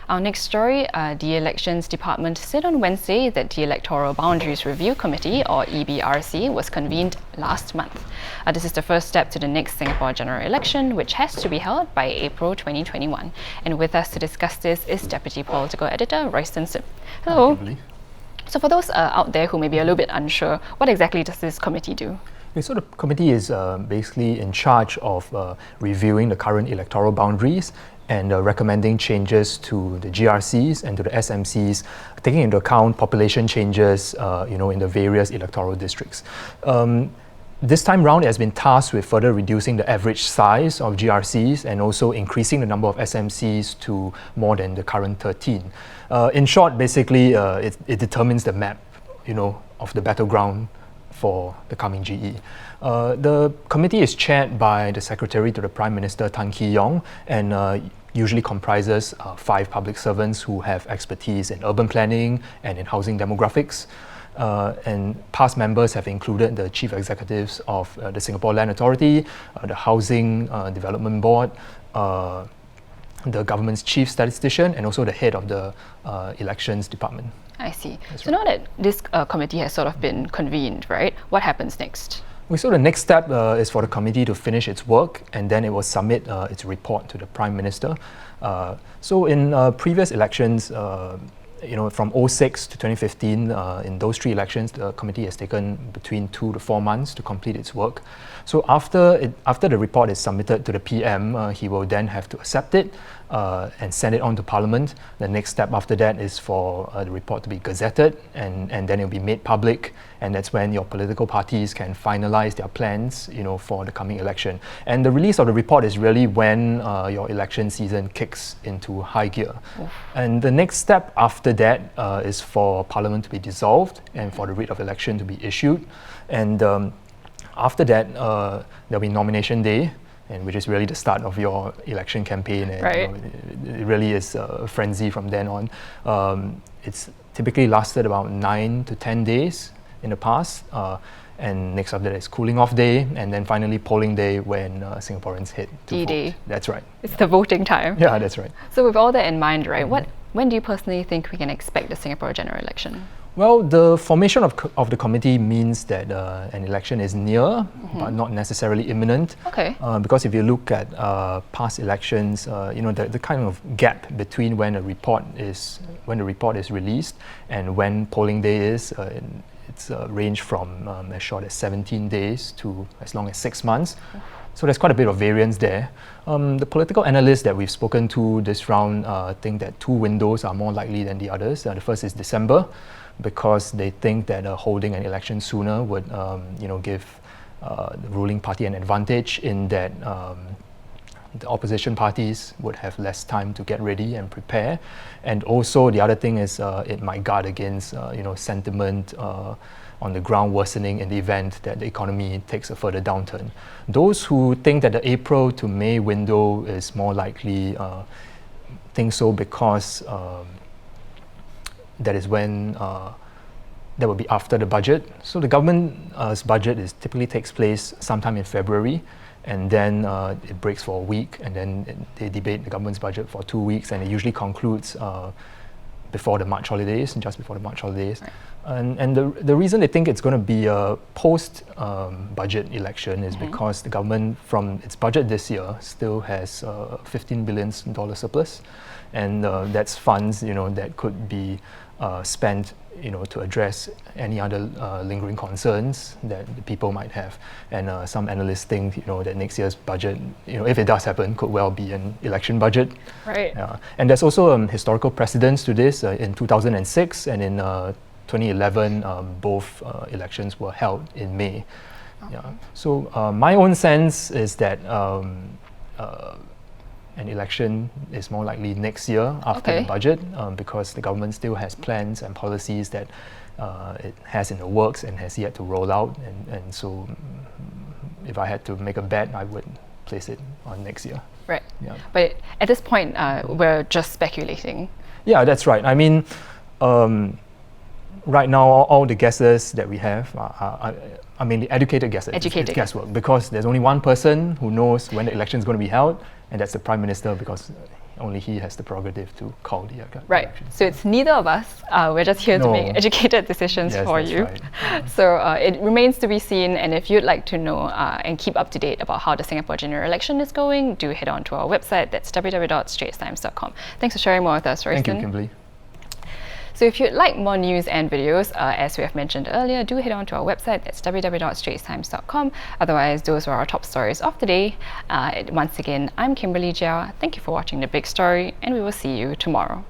Our next story, the Elections Department said on Wednesday that the Electoral Boundaries Review Committee, or EBRC, was convened last month. This is the first step to the next Singapore general election, which has to be held by April 2021. And with us to discuss this is Deputy Political Editor Royston Sim. Hello. So for those out there who may be a little bit unsure, what exactly does this committee do? So the committee is basically in charge of reviewing the current electoral boundaries and recommending changes to the GRCs and to the SMCs, taking into account population changes, in the various electoral districts. This time round, it has been tasked with further reducing the average size of GRCs and also increasing the number of SMCs to more than the current 13. In short, basically, it determines the map, of the battleground for the coming GE. The committee is chaired by the Secretary to the Prime Minister, Tan Kee Yong, and usually comprises 5 public servants who have expertise in urban planning and in housing demographics. And past members have included the chief executives of the Singapore Land Authority, the Housing Development Board, the government's chief statistician, and also the head of the elections department. I see. So now that this committee has sort of been convened, right? What happens next? So the next step is for the committee to finish its work, and then it will submit its report to the Prime Minister. So in previous elections, from 2006 to 2015, in those 3 elections, the committee has taken between 2 to 4 months to complete its work. So after the report is submitted to the PM, he will then have to accept it and send it on to Parliament. The next step after that is for the report to be gazetted, and then it will be made public, and that's when your political parties can finalize their plans, for the coming election. And the release of the report is really when your election season kicks into high gear. Oof. And the next step after that is for Parliament to be dissolved and for the writ of election to be issued. And after that, there'll be nomination day, and which is really the start of your election campaign, and right. It really is a frenzy from then on. It's typically lasted about 9 to 10 days in the past, and next after that is cooling off day, and then finally polling day when Singaporeans head to D-Day. vote. That's right. It's the voting time. Yeah, that's right. So with all that in mind, right, when do you personally think we can expect the Singapore general election? Well, the formation of the committee means that an election is near, but not necessarily imminent. Okay. Because if you look at past elections, the kind of gap between when the report is released and when polling day is, it's ranged from as short as 17 days to as long as 6 months. So there's quite a bit of variance there. The political analysts that we've spoken to this round think that 2 windows are more likely than the others. The first is December, because they think that holding an election sooner would, give the ruling party an advantage in that the opposition parties would have less time to get ready and prepare. And also the other thing is it might guard against, sentiment on the ground worsening in the event that the economy takes a further downturn. Those who think that the April to May window is more likely think so because that is when that will be after the budget. So the government's budget typically takes place sometime in February, and then it breaks for a week, and then they debate the government's budget for 2 weeks, and it usually concludes before the March holidays, just before the March holidays. Right. And the reason they think it's going to be a post-budget election is because the government, from its budget this year, still has $15 billion surplus, and that's funds that could be spent to address any other lingering concerns that the people might have. And some analysts think that next year's budget, if it does happen, could well be an election budget. Right. And there's also historical precedence to this. In 2006 and in 2011, both elections were held in May. So my own sense is that an election is more likely next year after the budget, because the government still has plans and policies that it has in the works and has yet to roll out. And so if I had to make a bet, I would place it on next year. Right. Yeah. But at this point, we're just speculating. Yeah, that's right. I mean, right now, all the guesses that we have are the educated guesses. It's guesswork, because there's only one person who knows when the election is going to be held, and that's the Prime Minister, because only he has the prerogative to call the Right. elections. So it's neither of us. We're just here to No. make educated decisions Yes, for that's you. right. So it remains to be seen. And if you'd like to know and keep up to date about how the Singapore general election is going, do head on to our website. That's www.straitstimes.com. Thanks for sharing more with us, Royston. Thank you, Kimberly. So if you'd like more news and videos, as we have mentioned earlier, do head on to our website. That's www.straitstimes.com. Otherwise, those were our top stories of the day. Once again, I'm Kimberly Jiao. Thank you for watching The Big Story, and we will see you tomorrow.